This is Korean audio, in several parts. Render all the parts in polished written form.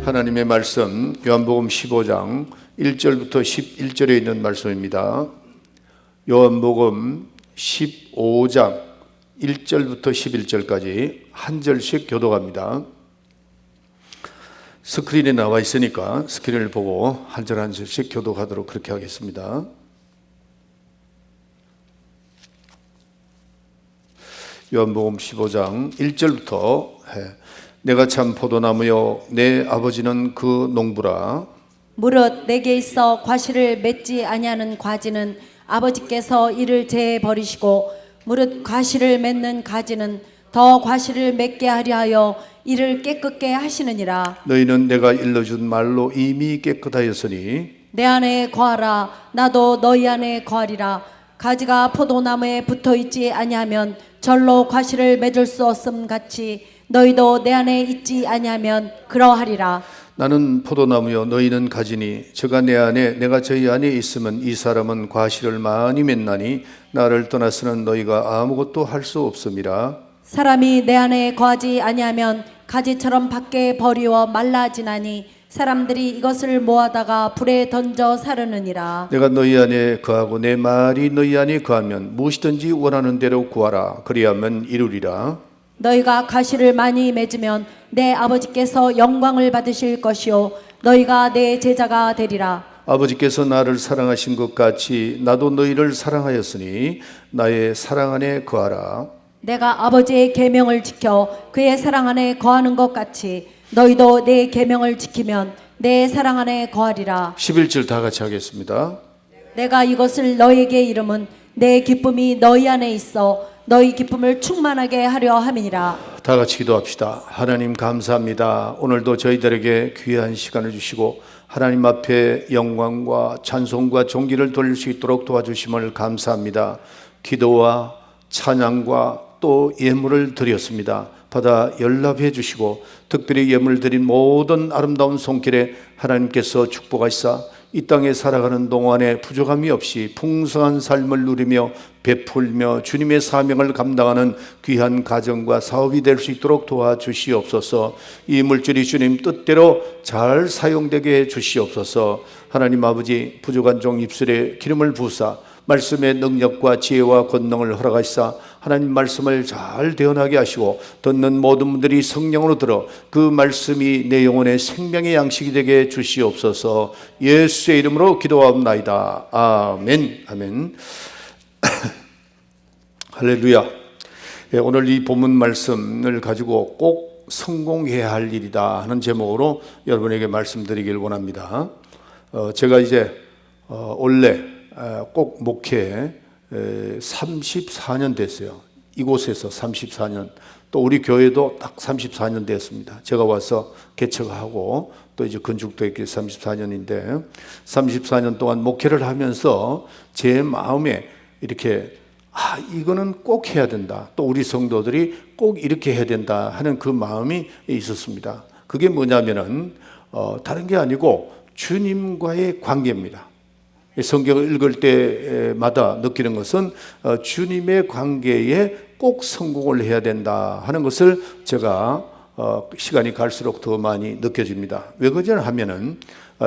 하나님의 말씀 요한복음 15장 1절부터 11절에 있는 말씀입니다. 요한복음 15장 1절부터 11절까지 한 절씩 교독합니다. 스크린에 나와 있으니까 스크린을 보고 한 절 한 절씩 교독하도록 그렇게 하겠습니다. 요한복음 15장 1절부터 내가 참 포도나무요 내 아버지는 그 농부라. 무릇 내게 있어 과실을 맺지 아니하는 가지는 아버지께서 이를 제해 버리시고 무릇 과실을 맺는 가지는 더 과실을 맺게 하려 하여 이를 깨끗게 하시느니라. 너희는 내가 일러준 말로 이미 깨끗하였으니 내 안에 거하라 나도 너희 안에 거하리라. 가지가 포도나무에 붙어있지 아니하면 절로 과실을 맺을 수 없음 같이 너희도 내 안에 있지 아니하면 그러하리라. 나는 포도나무요 너희는 가지니 저가 내 안에 내가 저희 안에 있으면 이 사람은 과실을 많이 맺나니 나를 떠나서는 너희가 아무것도 할 수 없음이라. 사람이 내 안에 거하지 아니하면 가지처럼 밖에 버리워 말라지나니 사람들이 이것을 모아다가 불에 던져 사르느니라. 내가 너희 안에 거하고 내 말이 너희 안에 거하면 무엇이든지 원하는 대로 구하라 그리하면 이루리라. 너희가 가시를 많이 맺으면 내 아버지께서 영광을 받으실 것이요 너희가 내 제자가 되리라. 아버지께서 나를 사랑하신 것 같이 나도 너희를 사랑하였으니 나의 사랑 안에 거하라. 내가 아버지의 계명을 지켜 그의 사랑 안에 거하는 것 같이 너희도 내 계명을 지키면 내 사랑 안에 거하리라. 11절 다 같이 하겠습니다. 내가 이것을 너희에게 이름은 내 기쁨이 너희 안에 있어 너희 기쁨을 충만하게 하려 함이니라. 다 같이 기도합시다. 하나님 감사합니다. 오늘도 저희들에게 귀한 시간을 주시고 하나님 앞에 영광과 찬송과 존귀를 돌릴 수 있도록 도와주심을 감사합니다. 기도와 찬양과 또 예물을 드렸습니다. 받아 연락해 주시고 특별히 예물 드린 모든 아름다운 손길에 하나님께서 축복하시사 이 땅에 살아가는 동안에 부족함이 없이 풍성한 삶을 누리며 베풀며 주님의 사명을 감당하는 귀한 가정과 사업이 될 수 있도록 도와주시옵소서. 이 물질이 주님 뜻대로 잘 사용되게 해 주시옵소서. 하나님 아버지 부족한 종 입술에 기름을 부으사 말씀의 능력과 지혜와 권능을 허락하시사 하나님 말씀을 잘 대언하게 하시고 듣는 모든 분들이 성령으로 들어 그 말씀이 내 영혼의 생명의 양식이 되게 주시옵소서. 예수의 이름으로 기도하옵나이다. 아멘. 아멘. 할렐루야. 오늘 이 본문 말씀을 가지고 꼭 성공해야 할 일이다 하는 제목으로 여러분에게 말씀드리길 원합니다. 제가 이제 원래 꼭 목회 34년 됐어요. 이곳에서 34년, 또 우리 교회도 딱 34년 됐습니다. 제가 와서 개척하고 또 이제 건축도 했기 34년인데 34년 동안 목회를 하면서 제 마음에 이렇게 이거는 꼭 해야 된다. 또 우리 성도들이 꼭 이렇게 해야 된다 하는 그 마음이 있었습니다. 그게 뭐냐면은 다른 게 아니고 주님과의 관계입니다. 성경을 읽을 때마다 느끼는 것은 주님의 관계에 꼭 성공을 해야 된다 하는 것을 제가 시간이 갈수록 더 많이 느껴집니다. 왜 그러냐 하면은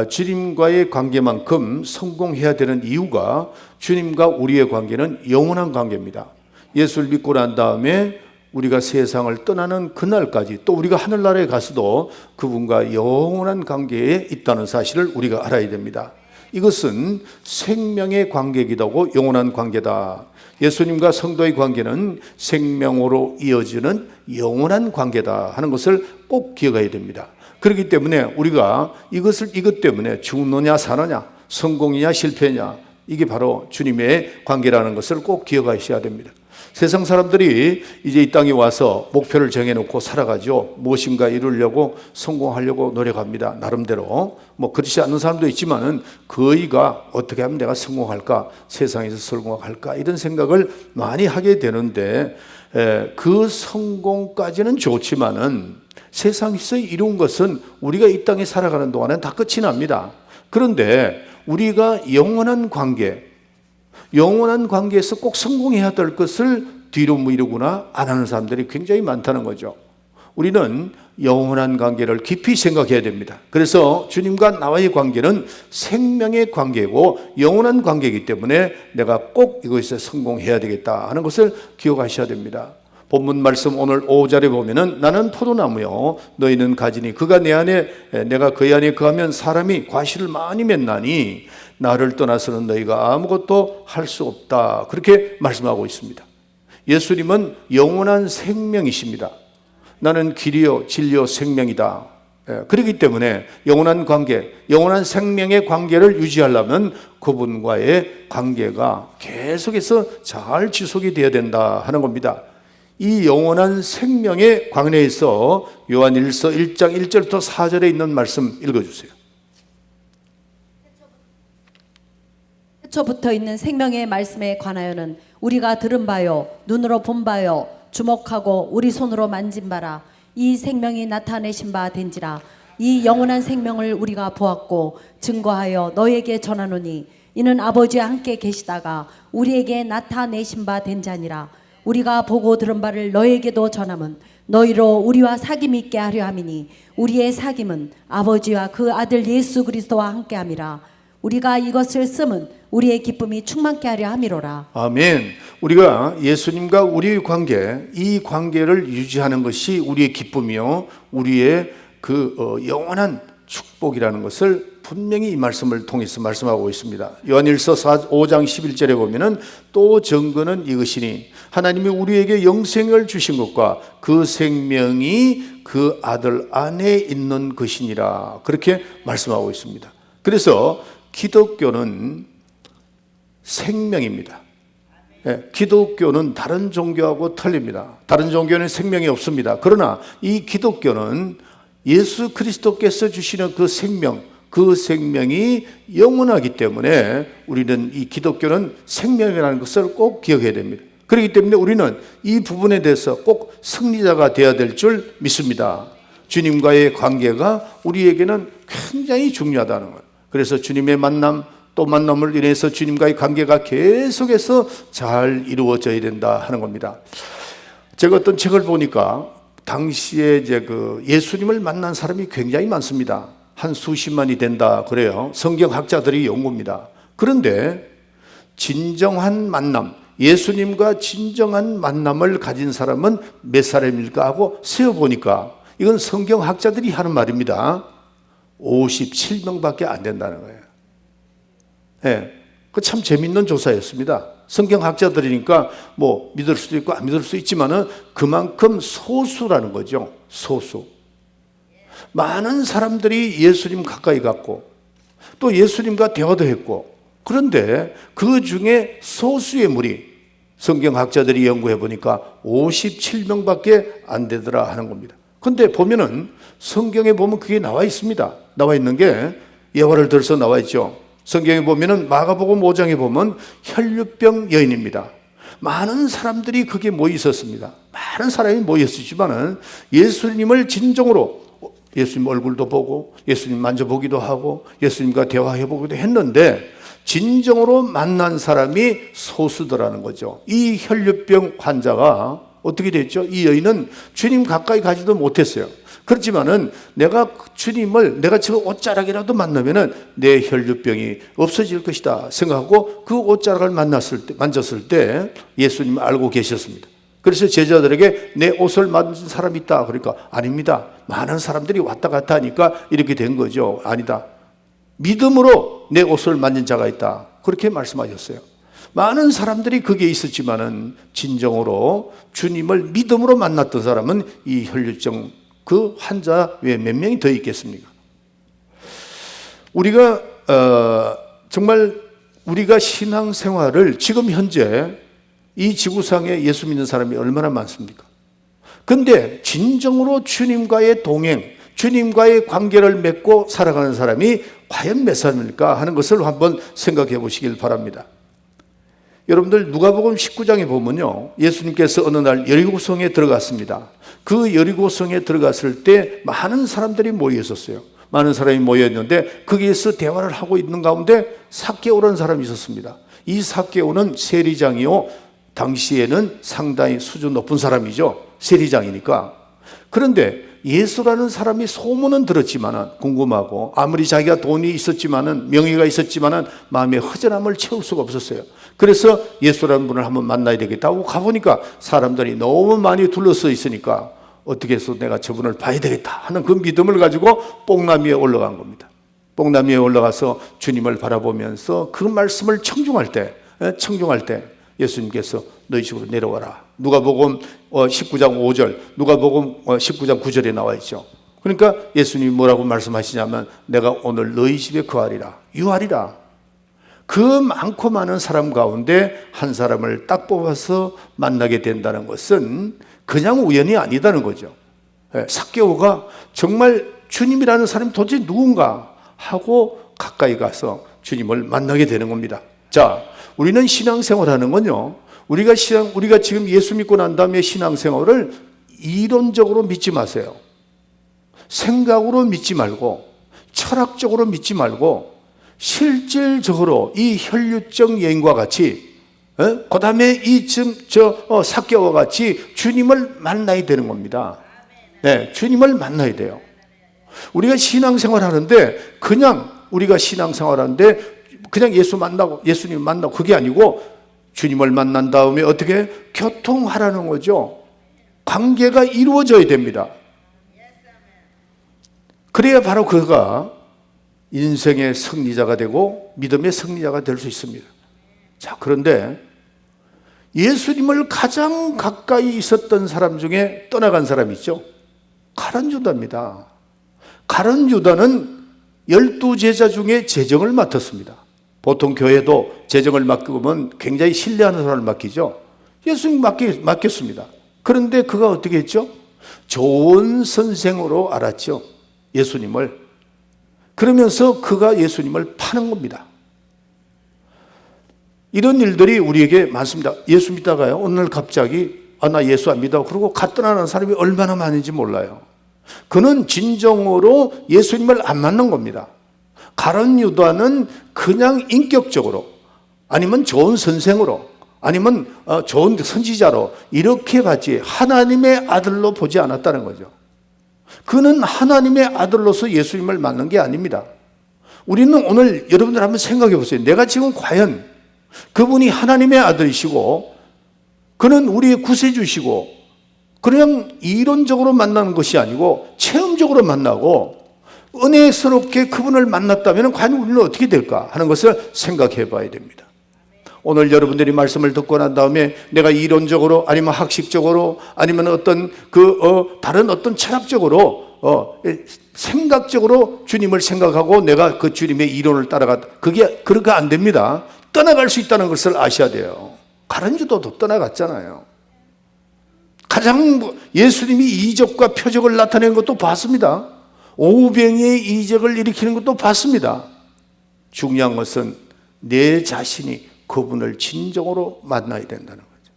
주님과의 관계만큼 성공해야 되는 이유가 주님과 우리의 관계는 영원한 관계입니다. 예수를 믿고 난 다음에 우리가 세상을 떠나는 그날까지 또 우리가 하늘나라에 가서도 그분과 영원한 관계에 있다는 사실을 우리가 알아야 됩니다. 이것은 생명의 관계이기도 하고 영원한 관계다. 예수님과 성도의 관계는 생명으로 이어지는 영원한 관계다 하는 것을 꼭 기억해야 됩니다. 그렇기 때문에 우리가 이것 때문에 죽느냐 사느냐 성공이냐 실패냐 이게 바로 주님의 관계라는 것을 꼭 기억하셔야 됩니다. 세상 사람들이 이제 이 땅에 와서 목표를 정해놓고 살아가죠. 무엇인가 이루려고 성공하려고 노력합니다. 나름대로 뭐 그렇지 않는 사람도 있지만은 거의가 어떻게 하면 내가 성공할까, 세상에서 성공할까 이런 생각을 많이 하게 되는데 그 성공까지는 좋지만은 세상에서 이룬 것은 우리가 이 땅에 살아가는 동안은 다 끝이 납니다. 그런데 우리가 영원한 관계에서 꼭 성공해야 될 것을 뒤로 미루거나 안 하는 사람들이 굉장히 많다는 거죠. 우리는 영원한 관계를 깊이 생각해야 됩니다. 그래서 주님과 나와의 관계는 생명의 관계고 영원한 관계이기 때문에 내가 꼭 이것에 성공해야 되겠다 하는 것을 기억하셔야 됩니다. 본문 말씀 오늘 5절에 보면은 나는 포도나무요 너희는 가지니 그가 내 안에 내가 그의 안에 거하면 사람이 과실을 많이 맺나니 나를 떠나서는 너희가 아무것도 할 수 없다. 그렇게 말씀하고 있습니다. 예수님은 영원한 생명이십니다. 나는 길이요 진리요 생명이다. 그렇기 때문에 영원한 관계, 영원한 생명의 관계를 유지하려면 그분과의 관계가 계속해서 잘 지속이 되어야 된다 하는 겁니다. 이 영원한 생명의 관계에서 요한일서 1장 1절부터 4절에 있는 말씀 읽어주세요. 태초부터 있는 생명의 말씀에 관하여는 우리가 들은 바요 눈으로 본 바요 주목하고 우리 손으로 만진 바라 이 생명이 나타내신 바 된지라 이 영원한 생명을 우리가 보았고 증거하여 너에게 전하노니 이는 아버지와 함께 계시다가 우리에게 나타내신 바 된 자니라 우리가 보고 들은 바를 너에게도 전함은 너희로 우리와 사귐 있게 하려 함이니 우리의 사귐은 아버지와 그 아들 예수 그리스도와 함께 함이라 우리가 이것을 쓰면 우리의 기쁨이 충만케 하려 함이로라. 아멘. 우리가 예수님과 우리의 관계, 이 관계를 유지하는 것이 우리의 기쁨이요 우리의 영원한 축복이라는 것을 분명히 이 말씀을 통해서 말씀하고 있습니다. 요한일서 5장 11절에 보면은 또 증거는 이것이니 하나님이 우리에게 영생을 주신 것과 그 생명이 그 아들 안에 있는 것이니라. 그렇게 말씀하고 있습니다. 그래서 기독교는 생명입니다. 기독교는 다른 종교하고 틀립니다. 다른 종교는 생명이 없습니다. 그러나 이 기독교는 예수 그리스도께서 주시는 그 생명, 그 생명이 영원하기 때문에 우리는 이 기독교는 생명이라는 것을 꼭 기억해야 됩니다. 그렇기 때문에 우리는 이 부분에 대해서 꼭 승리자가 되어야 될 줄 믿습니다. 주님과의 관계가 우리에게는 굉장히 중요하다는 거예요. 그래서 주님의 만남, 또 만남을 인해서 주님과의 관계가 계속해서 잘 이루어져야 된다 하는 겁니다. 제가 어떤 책을 보니까 당시에 예수님을 만난 사람이 굉장히 많습니다. 한 수십만이 된다 그래요. 성경학자들이 연구입니다. 그런데 진정한 만남, 예수님과 진정한 만남을 가진 사람은 몇 사람일까 하고 세어보니까 이건 성경학자들이 하는 말입니다. 57명밖에 안 된다는 거예요. 그 참 재밌는 조사였습니다. 성경학자들이니까 뭐 믿을 수도 있고 안 믿을 수 있지만은 그만큼 소수라는 거죠. 소수. 많은 사람들이 예수님 가까이 갔고 또 예수님과 대화도 했고 그런데 그 중에 소수의 무리 성경학자들이 연구해 보니까 57명밖에 안 되더라 하는 겁니다. 근데 보면은 성경에 보면 그게 나와 있습니다. 나와 있는 게 예화를 들어서 나와 있죠. 성경에 보면은 마가복음 5장에 보면 혈류병 여인입니다. 많은 사람들이 거기에 모여 있었습니다. 많은 사람이 모여 있었지만은 예수님을 진정으로 예수님 얼굴도 보고 예수님 만져보기도 하고 예수님과 대화해보기도 했는데 진정으로 만난 사람이 소수더라는 거죠. 이 혈류병 환자가 어떻게 됐죠? 이 여인은 주님 가까이 가지도 못했어요. 그렇지만은 내가 주님을 내가 지금 옷자락이라도 만나면은 내 혈류병이 없어질 것이다 생각하고 그 옷자락을 만졌을 때 예수님을 알고 계셨습니다. 그래서 제자들에게 내 옷을 만진 사람이 있다. 그러니까 아닙니다. 많은 사람들이 왔다 갔다 하니까 이렇게 된 거죠. 아니다. 믿음으로 내 옷을 만진 자가 있다. 그렇게 말씀하셨어요. 많은 사람들이 거기에 있었지만은 진정으로 주님을 믿음으로 만났던 사람은 이 혈류증 그 환자 외에 몇 명이 더 있겠습니까? 우리가 정말 우리가 신앙생활을 지금 현재 이 지구상에 예수 믿는 사람이 얼마나 많습니까? 근데 진정으로 주님과의 동행, 주님과의 관계를 맺고 살아가는 사람이 과연 몇 사람일까 하는 것을 한번 생각해 보시길 바랍니다. 여러분들 누가복음 19장에 보면요, 예수님께서 어느 날 여리고성에 들어갔습니다. 그 여리고성에 들어갔을 때 많은 사람들이 모여 있었어요. 많은 사람이 모여 있는데 거기에서 대화를 하고 있는 가운데 삭개오라는 사람이 있었습니다. 이 삭개오는 세리장이요, 당시에는 상당히 수준 높은 사람이죠. 세리장이니까. 그런데 예수라는 사람이 소문은 들었지만은 궁금하고 아무리 자기가 돈이 있었지만은 명예가 있었지만은 마음의 허전함을 채울 수가 없었어요. 그래서 예수라는 분을 한번 만나야 되겠다 하고 가보니까 사람들이 너무 많이 둘러서 있으니까 어떻게 해서 내가 저분을 봐야 되겠다 하는 그 믿음을 가지고 뽕나무 위에 올라간 겁니다. 뽕나무 위에 올라가서 주님을 바라보면서 그 말씀을 청중할 때 예수님께서 너희 집으로 내려와라. 누가복음 19장 5절, 누가복음 19장 9절에 나와 있죠. 그러니까 예수님이 뭐라고 말씀하시냐면 내가 오늘 너희 집에 거하리라, 유하리라. 그 많고 많은 사람 가운데 한 사람을 딱 뽑아서 만나게 된다는 것은 그냥 우연이 아니다는 거죠. 삭개오가 정말 주님이라는 사람이 도대체 누군가 하고 가까이 가서 주님을 만나게 되는 겁니다. 자, 우리는 신앙생활하는 건요, 우리가 지금 예수 믿고 난 다음에 신앙생활을 이론적으로 믿지 마세요. 생각으로 믿지 말고 철학적으로 믿지 말고 실질적으로 이 혈류적 여인과 같이 그 다음에 이 지금 삭개오와 같이 주님을 만나야 되는 겁니다. 네, 주님을 만나야 돼요. 우리가 신앙생활 하는데 우리가 신앙생활 하는데 그냥 예수님 만나고 그게 아니고 주님을 만난 다음에 어떻게 교통하라는 거죠. 관계가 이루어져야 됩니다. 그래야 바로 그가 인생의 승리자가 되고 믿음의 승리자가 될 수 있습니다. 자, 그런데 예수님을 가장 가까이 있었던 사람 중에 떠나간 사람이 있죠. 가룟 유다입니다. 가룟 유다는 12제자 중에 재정을 맡았습니다. 보통 교회도 재정을 맡기면 굉장히 신뢰하는 사람을 맡기죠. 예수님 맡겼습니다. 그런데 그가 어떻게 했죠? 좋은 선생으로 알았죠. 예수님을. 그러면서 그가 예수님을 파는 겁니다. 이런 일들이 우리에게 많습니다. 예수 믿다가요, 오늘 갑자기 나 예수 안 믿어 그러고 가 떠나는 사람이 얼마나 많은지 몰라요. 그는 진정으로 예수님을 안 만난 겁니다. 가룟 유다는 그냥 인격적으로 아니면 좋은 선생으로 아니면 좋은 선지자로 이렇게 봤지 하나님의 아들로 보지 않았다는 거죠. 그는 하나님의 아들로서 예수님을 만난 게 아닙니다. 우리는 오늘 여러분들 한번 생각해 보세요. 내가 지금 과연 그분이 하나님의 아들이시고 그는 우리의 구세주시고 그냥 이론적으로 만나는 것이 아니고 체험적으로 만나고 은혜스럽게 그분을 만났다면 과연 우리는 어떻게 될까 하는 것을 생각해 봐야 됩니다. 오늘 여러분들이 말씀을 듣고 난 다음에 내가 이론적으로 아니면 학식적으로 아니면 다른 어떤 철학적으로 생각적으로 주님을 생각하고 내가 그 주님의 이론을 그렇게 안 됩니다. 떠나갈 수 있다는 것을 아셔야 돼요. 가룟 유다도 떠나갔잖아요. 가장 예수님이 이적과 표적을 나타내는 것도 봤습니다. 오병이의 이적을 일으키는 것도 봤습니다. 중요한 것은 내 자신이 그분을 진정으로 만나야 된다는 거죠.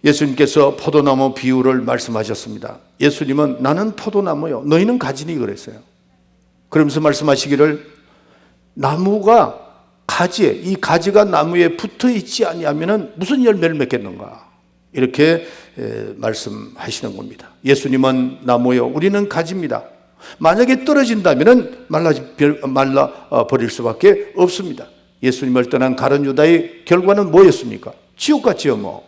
예수님께서 포도나무 비유를 말씀하셨습니다. 예수님은 나는 포도나무요, 너희는 가지니 그랬어요. 그러면서 말씀하시기를 나무가 이 가지가 나무에 붙어 있지 아니하면 무슨 열매를 맺겠는가 이렇게 말씀하시는 겁니다. 예수님은 나무요, 우리는 가지입니다. 만약에 떨어진다면 말라 버릴 수밖에 없습니다. 예수님을 떠난 가룟 유다의 결과는 뭐였습니까? 지옥 같지요.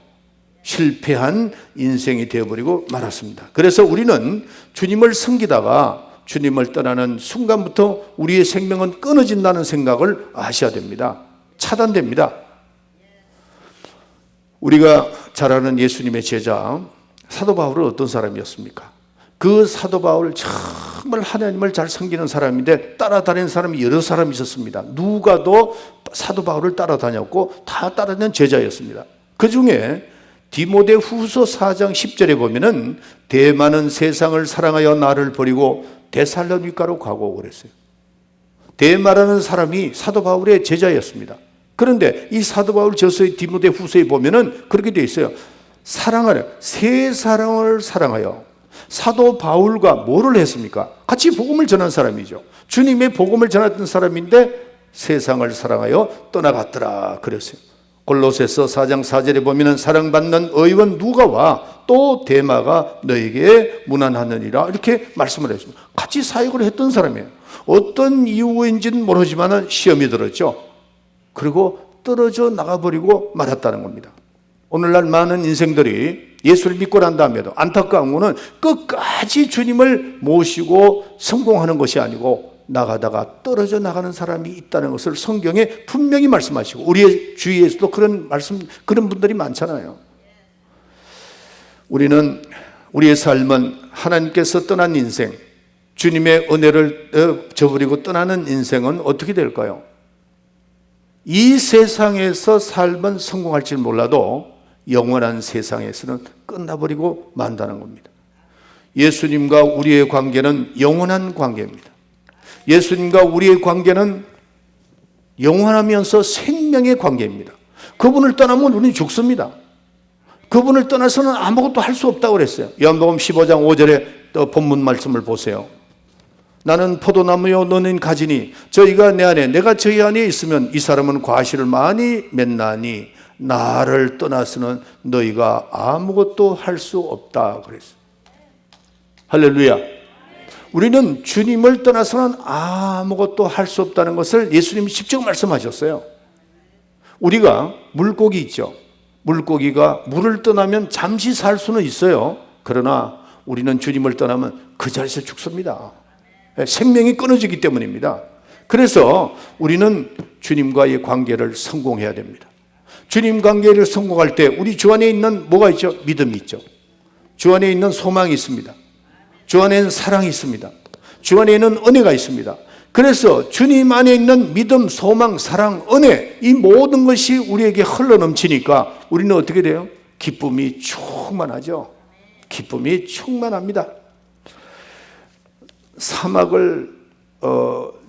실패한 인생이 되어버리고 말았습니다. 그래서 우리는 주님을 섬기다가 주님을 떠나는 순간부터 우리의 생명은 끊어진다는 생각을 아셔야 됩니다. 차단됩니다. 우리가 잘 아는 예수님의 제자 사도 바울은 어떤 사람이었습니까? 그 사도 바울 정말 하나님을 잘 섬기는 사람인데 따라다니는 사람이 여러 사람이 있었습니다. 누가도 사도 바울을 따라다녔고 다 따라다니는 제자였습니다. 그 중에 디모데 후서 4장 10절에 보면은 대만은 세상을 사랑하여 나를 버리고 데살로니가로 가고 그랬어요. 대마라는 사람이 사도 바울의 제자였습니다. 그런데 이 사도 바울 저서의 디모데 후서에 보면은 그렇게 되어 있어요. 새 사랑을 사랑하여. 사도 바울과 뭐를 했습니까? 같이 복음을 전한 사람이죠. 주님의 복음을 전했던 사람인데 세상을 사랑하여 떠나갔더라 그랬어요. 골로새서 4장 4절에 보면은 사랑받는 의원 누가와 또 데마가 너에게 문안하느니라 이렇게 말씀을 했습니다. 같이 사역을 했던 사람이에요. 어떤 이유인지는 모르지만 시험이 들었죠. 그리고 떨어져 나가버리고 말았다는 겁니다. 오늘날 많은 인생들이 예수를 믿고 난 다음에도 안타까운 것은 끝까지 주님을 모시고 성공하는 것이 아니고 나가다가 떨어져 나가는 사람이 있다는 것을 성경에 분명히 말씀하시고 우리의 주위에서도 그런 분들이 많잖아요. 우리는 우리의 삶은 하나님께서 떠난 인생, 주님의 은혜를 저버리고 떠나는 인생은 어떻게 될까요? 이 세상에서 삶은 성공할지 몰라도 영원한 세상에서는 끝나버리고 만다는 겁니다. 예수님과 우리의 관계는 영원한 관계입니다. 예수님과 우리의 관계는 영원하면서 생명의 관계입니다. 그분을 떠나면 우리는 죽습니다. 그분을 떠나서는 아무것도 할 수 없다고 그랬어요. 요한복음 15장 5절에 본문 말씀을 보세요. 나는 포도나무요 너는 가지니 저희가 내 안에 내가 저희 안에 있으면 이 사람은 과실을 많이 맺나니 나를 떠나서는 너희가 아무것도 할 수 없다 그랬어요. 할렐루야. 우리는 주님을 떠나서는 아무것도 할 수 없다는 것을 예수님이 직접 말씀하셨어요. 우리가 물고기 있죠. 물고기가 물을 떠나면 잠시 살 수는 있어요. 그러나 우리는 주님을 떠나면 그 자리에서 죽습니다. 생명이 끊어지기 때문입니다. 그래서 우리는 주님과의 관계를 성공해야 됩니다. 주님 관계를 성공할 때 우리 주 안에 있는 뭐가 있죠? 믿음이 있죠. 주 안에 있는 소망이 있습니다. 주 안에는 사랑이 있습니다. 주 안에 있는 은혜가 있습니다. 그래서 주님 안에 있는 믿음, 소망, 사랑, 은혜 이 모든 것이 우리에게 흘러넘치니까 우리는 어떻게 돼요? 기쁨이 충만하죠. 기쁨이 충만합니다. 사막을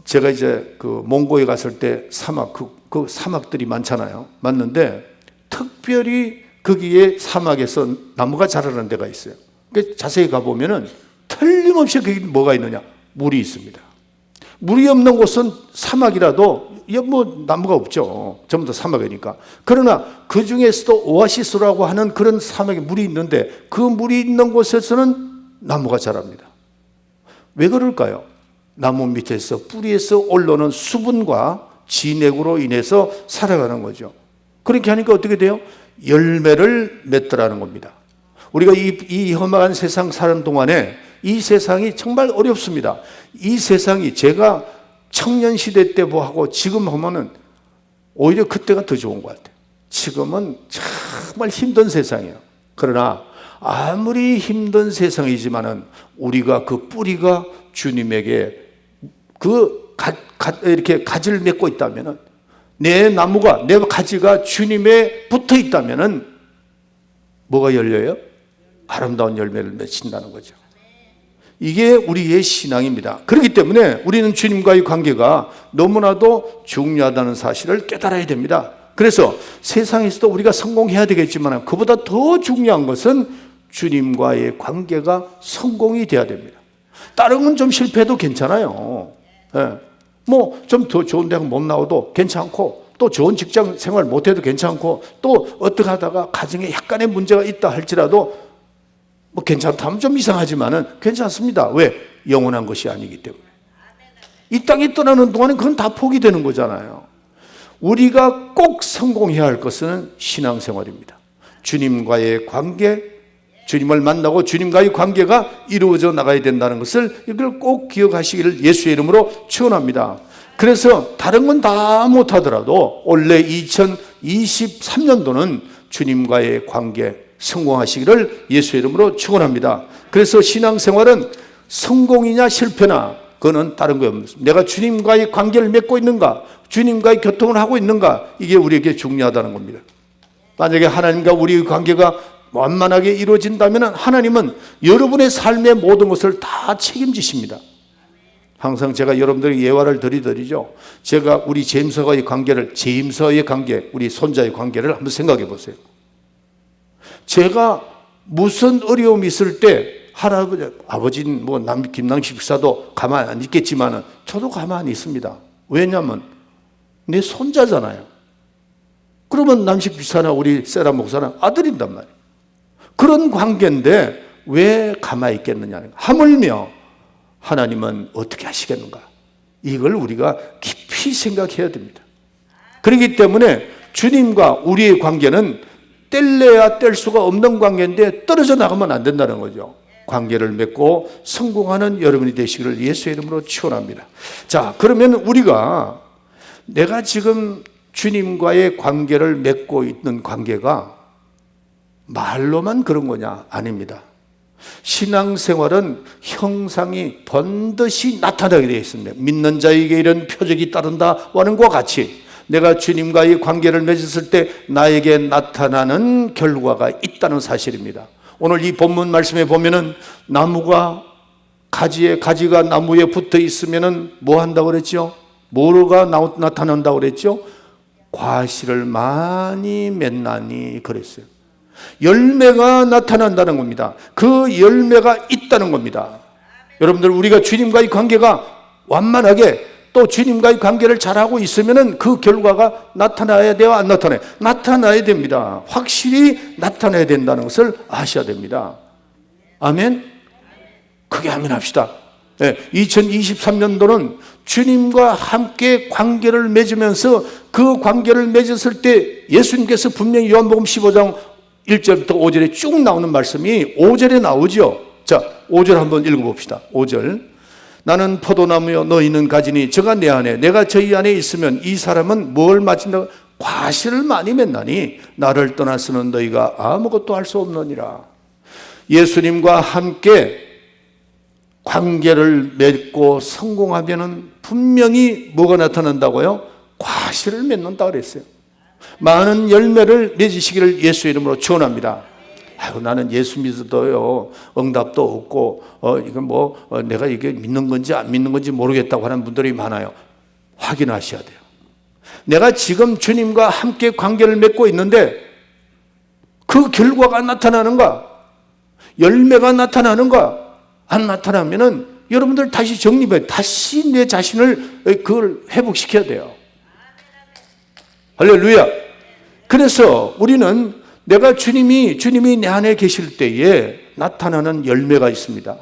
제가 이제 그 몽고에 갔을 때 사막 그 사막들이 많잖아요. 맞는데 특별히 거기에 사막에서 나무가 자라는 데가 있어요. 자세히 가보면은 틀림없이 거기 뭐가 있느냐? 물이 있습니다. 물이 없는 곳은 사막이라도 뭐 나무가 없죠. 전부 다 사막이니까. 그러나 그 중에서도 오아시스라고 하는 그런 사막에 물이 있는데 그 물이 있는 곳에서는 나무가 자랍니다. 왜 그럴까요? 나무 밑에서 뿌리에서 올라오는 수분과 진액으로 인해서 살아가는 거죠. 그렇게 하니까 어떻게 돼요? 열매를 맺더라는 겁니다. 우리가 이 험한 세상 사는 동안에 이 세상이 정말 어렵습니다. 이 세상이 제가 청년 시대 때 뭐하고 지금 하면은 오히려 그때가 더 좋은 것 같아요. 지금은 정말 힘든 세상이에요. 그러나 아무리 힘든 세상이지만은 우리가 그 뿌리가 주님에게 이렇게 가지를 맺고 있다면은 내 나무가 내 가지가 주님에 붙어 있다면은 뭐가 열려요? 아름다운 열매를 맺힌다는 거죠. 이게 우리의 신앙입니다. 그렇기 때문에 우리는 주님과의 관계가 너무나도 중요하다는 사실을 깨달아야 됩니다. 그래서 세상에서도 우리가 성공해야 되겠지만 그보다 더 중요한 것은 주님과의 관계가 성공이 돼야 됩니다. 다른 건 좀 실패해도 괜찮아요. 뭐 좀 더 좋은 대학 못 나와도 괜찮고 또 좋은 직장 생활 못해도 괜찮고 또 어떻게 하다가 가정에 약간의 문제가 있다 할지라도 뭐 괜찮다면 좀 이상하지만은 괜찮습니다. 왜? 영원한 것이 아니기 때문에. 이 땅에 떠나는 동안은 그건 다 포기되는 거잖아요. 우리가 꼭 성공해야 할 것은 신앙생활입니다. 주님과의 관계, 주님을 만나고 주님과의 관계가 이루어져 나가야 된다는 것을 이걸 꼭 기억하시기를 예수의 이름으로 축원합니다. 그래서 다른 건 다 못하더라도 올해 2023년도는 주님과의 관계 성공하시기를 예수의 이름으로 축원합니다. 그래서 신앙생활은 성공이냐 실패나 그거는 다른 거 없습니다. 내가 주님과의 관계를 맺고 있는가, 주님과의 교통을 하고 있는가, 이게 우리에게 중요하다는 겁니다. 만약에 하나님과 우리의 관계가 완만하게 이루어진다면 하나님은 여러분의 삶의 모든 것을 다 책임지십니다. 항상 제가 여러분들에게 예화를 드리죠. 제가 우리 제임스와의 관계를, 제임스와의 관계, 우리 손자의 관계를 한번 생각해 보세요. 제가 무슨 어려움이 있을 때 할아버지, 아버지는 뭐 김남식 집사도 가만히 안 있겠지만 저도 가만히 있습니다. 왜냐하면 내 손자잖아요. 그러면 남식 집사나 우리 세라 목사는 아들인단 말이에요. 그런 관계인데 왜 가만히 있겠느냐. 하물며 하나님은 어떻게 하시겠는가. 이걸 우리가 깊이 생각해야 됩니다. 그렇기 때문에 주님과 우리의 관계는 뗄래야 뗄 수가 없는 관계인데 떨어져 나가면 안 된다는 거죠. 관계를 맺고 성공하는 여러분이 되시기를 예수의 이름으로 축원합니다. 자, 그러면 우리가 내가 지금 주님과의 관계를 맺고 있는 관계가 말로만 그런 거냐? 아닙니다. 신앙생활은 형상이 번듯이 나타나게 되어 있습니다. 믿는 자에게 이런 표적이 따른다 하는 것과 같이 내가 주님과의 관계를 맺었을 때 나에게 나타나는 결과가 있다는 사실입니다. 오늘 이 본문 말씀에 보면은 나무가 가지가 나무에 붙어 있으면은 뭐 한다고 그랬죠? 뭐가 나타난다고 그랬죠? 과실을 많이 맺나니 그랬어요. 열매가 나타난다는 겁니다. 그 열매가 있다는 겁니다. 여러분들, 우리가 주님과의 관계가 완만하게 또 주님과의 관계를 잘하고 있으면은 그 결과가 나타나야 돼요, 안 나타나요? 나타나야 됩니다. 확실히 나타나야 된다는 것을 아셔야 됩니다. 아멘? 크게 아멘 합시다. 2023년도는 주님과 함께 관계를 맺으면서 그 관계를 맺었을 때 예수님께서 분명히 요한복음 15장 1절부터 5절에 쭉 나오는 말씀이 5절에 나오죠. 자, 5절 한번 읽어봅시다. 5절. 나는 포도나무여 너희는 가지니 저가 내 안에 내가 저희 안에 있으면 이 사람은 뭘 맺는다고? 과실을 많이 맺나니 나를 떠나서는 너희가 아무것도 할 수 없느니라. 예수님과 함께 관계를 맺고 성공하면은 분명히 뭐가 나타난다고요? 과실을 맺는다 그랬어요. 많은 열매를 맺으시기를 예수 이름으로 축원합니다. 아유, 나는 예수 믿어도요 응답도 없고 이건 내가 이게 믿는 건지 안 믿는 건지 모르겠다고 하는 분들이 많아요. 확인하셔야 돼요. 내가 지금 주님과 함께 관계를 맺고 있는데 그 결과가 나타나는가? 열매가 나타나는가? 안 나타나면은 여러분들 다시 정립해, 다시 내 자신을 그걸 회복시켜야 돼요. 할렐루야. 그래서 우리는 내가 주님이 내 안에 계실 때에 나타나는 열매가 있습니다.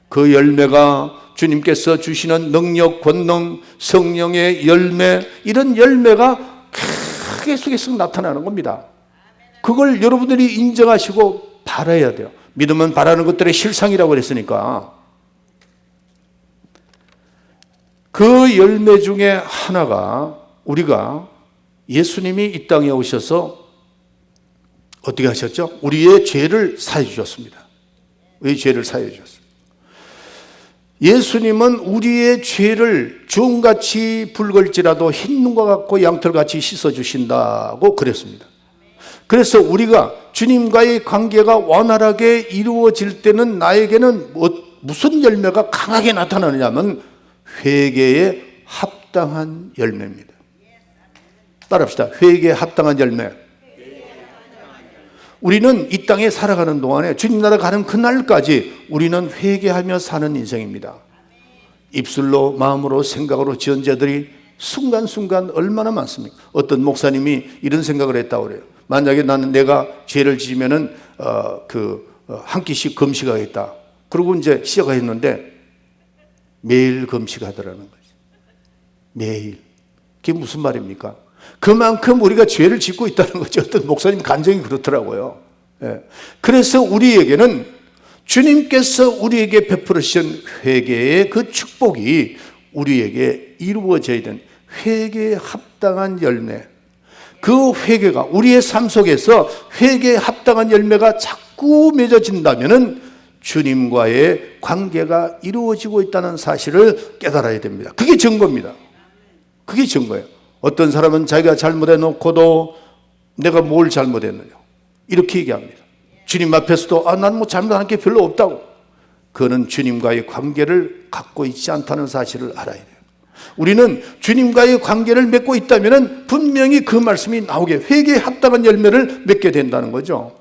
그 열매가 주님께서 주시는 능력, 권능, 성령의 열매, 이런 열매가 계속해서 나타나는 겁니다. 그걸 여러분들이 인정하시고 바라야 돼요. 믿으면 바라는 것들의 실상이라고 그랬으니까. 그 열매 중에 하나가 우리가 예수님이 이 땅에 오셔서 어떻게 하셨죠? 우리의 죄를 사해 주셨습니다. 우리의 죄를 사해 주셨어요. 예수님은 우리의 죄를 주홍같이 붉을지라도 흰 눈과 같고 양털같이 씻어주신다고 그랬습니다. 그래서 우리가 주님과의 관계가 원활하게 이루어질 때는 나에게는 무슨 열매가 강하게 나타나느냐면 회개에 합당한 열매입니다. 따라합시다. 회개에 합당한 열매. 우리는 이 땅에 살아가는 동안에 주님 나라 가는 그날까지 우리는 회개하며 사는 인생입니다. 입술로, 마음으로, 생각으로 지은 죄들이 순간순간 얼마나 많습니까? 어떤 목사님이 이런 생각을 했다고 그래요. 만약에 내가 죄를 지으면은 한 끼씩 금식하겠다. 그리고 이제 시작했는데 매일 금식하더라는 거죠. 매일. 그게 무슨 말입니까? 그만큼 우리가 죄를 짓고 있다는 거죠. 어떤 목사님 간증이 그렇더라고요. 그래서 우리에게는 주님께서 우리에게 베풀으신 회개의 그 축복이 우리에게 이루어져야 되는 회개에 합당한 열매. 그 회개가 우리의 삶 속에서 회개에 합당한 열매가 자꾸 맺어진다면은 주님과의 관계가 이루어지고 있다는 사실을 깨달아야 됩니다. 그게 증거입니다. 그게 증거예요. 어떤 사람은 자기가 잘못해 놓고도 내가 뭘 잘못했느냐 이렇게 얘기합니다. 주님 앞에서도 난 잘못한 게 별로 없다고. 그거는 주님과의 관계를 갖고 있지 않다는 사실을 알아야 돼요. 우리는 주님과의 관계를 맺고 있다면 분명히 그 말씀이 나오게 회개에 합당한 열매를 맺게 된다는 거죠.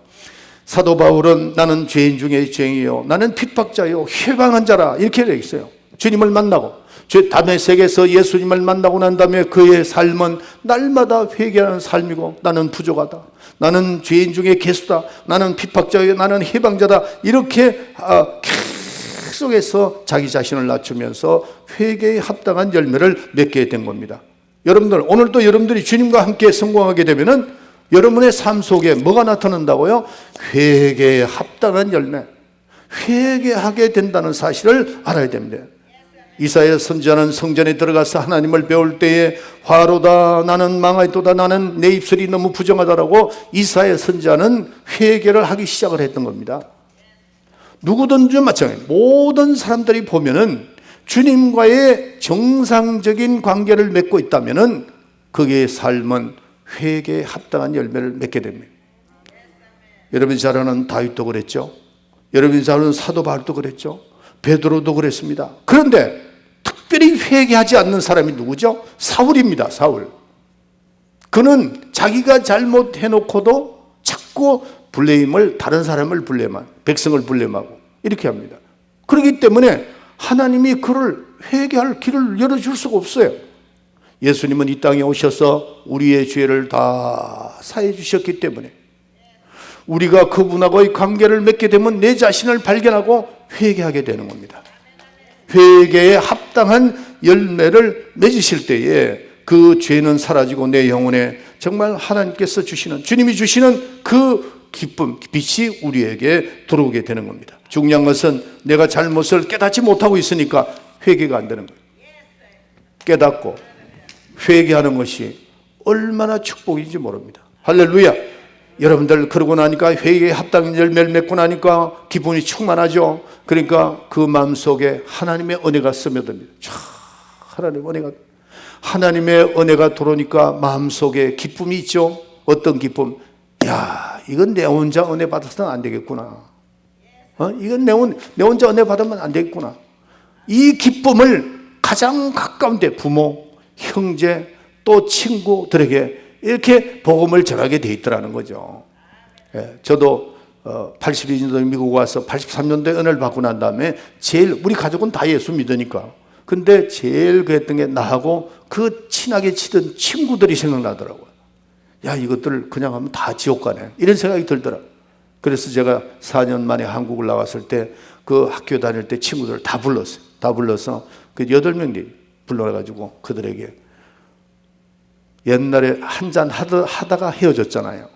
사도 바울은 나는 죄인 중에 죄인이요 나는 핍박자요 회방한 자라 이렇게 되어 있어요. 주님을 만나고 다메섹에서 예수님을 만나고 난 다음에 그의 삶은 날마다 회개하는 삶이고, 나는 부족하다, 나는 죄인 중에 괴수다, 나는 핍박자요, 나는 해방자다, 이렇게 계속해서 자기 자신을 낮추면서 회개에 합당한 열매를 맺게 된 겁니다. 여러분들, 오늘도 여러분들이 주님과 함께 성공하게 되면은 여러분의 삶 속에 뭐가 나타난다고요? 회개에 합당한 열매, 회개하게 된다는 사실을 알아야 됩니다. 이사야 선지자는 성전에 들어가서 하나님을 배울 때에 화로다, 나는 망하였도다, 나는 내 입술이 너무 부정하다라고 이사야 선지자는 회개를 하기 시작을 했던 겁니다. 누구든지 마찬가지예요. 모든 사람들이 보면은 주님과의 정상적인 관계를 맺고 있다면은 그의 삶은 회개에 합당한 열매를 맺게 됩니다. 여러분이 잘 아는 다윗도 그랬죠. 여러분이 잘 아는 사도 바울도 그랬죠. 베드로도 그랬습니다. 그런데 특별히 회개하지 않는 사람이 누구죠? 사울입니다. 사울. 그는 자기가 잘못해놓고도 자꾸 블레임을, 다른 사람을 블레임하고 백성을 블레임하고 이렇게 합니다. 그렇기 때문에 하나님이 그를 회개할 길을 열어줄 수가 없어요. 예수님은 이 땅에 오셔서 우리의 죄를 다 사해 주셨기 때문에 우리가 그분하고의 관계를 맺게 되면 내 자신을 발견하고 회개하게 되는 겁니다. 회개에 합당한 열매를 맺으실 때에 그 죄는 사라지고 내 영혼에 정말 하나님께서 주시는, 주님이 주시는 그 기쁨, 빛이 우리에게 들어오게 되는 겁니다. 중요한 것은 내가 잘못을 깨닫지 못하고 있으니까 회개가 안 되는 거예요. 깨닫고 회개하는 것이 얼마나 축복인지 모릅니다. 할렐루야. 여러분들 그러고 나니까 회개에 합당한 열매를 맺고 나니까 기분이 충만하죠. 그러니까 그 마음속에 하나님의 은혜가 스며듭니다. 하나님의 은혜가 들어오니까 마음속에 기쁨이 있죠. 어떤 기쁨? 야, 이건 내 혼자 은혜 받아서는 안 되겠구나. 이건 내 혼자 은혜 받으면 안 되겠구나. 이 기쁨을 가장 가까운 데 부모, 형제, 또 친구들에게 이렇게 복음을 전하게 돼 있더라는 거죠. 저도 82년도에 미국 와서 83년도에 은혜를 받고 난 다음에 제일, 우리 가족은 다 예수 믿으니까, 근데 제일 그랬던 게 나하고 그 친하게 치던 친구들이 생각나더라고요. 야, 이것들 그냥 하면 다 지옥 가네, 이런 생각이 들더라고요. 그래서 제가 4년 만에 한국을 나왔을 때 그 학교 다닐 때 친구들을 다 불렀어요. 다 불러서 그 8명이 불러가지고 그들에게 옛날에 한잔 하다가 헤어졌잖아요.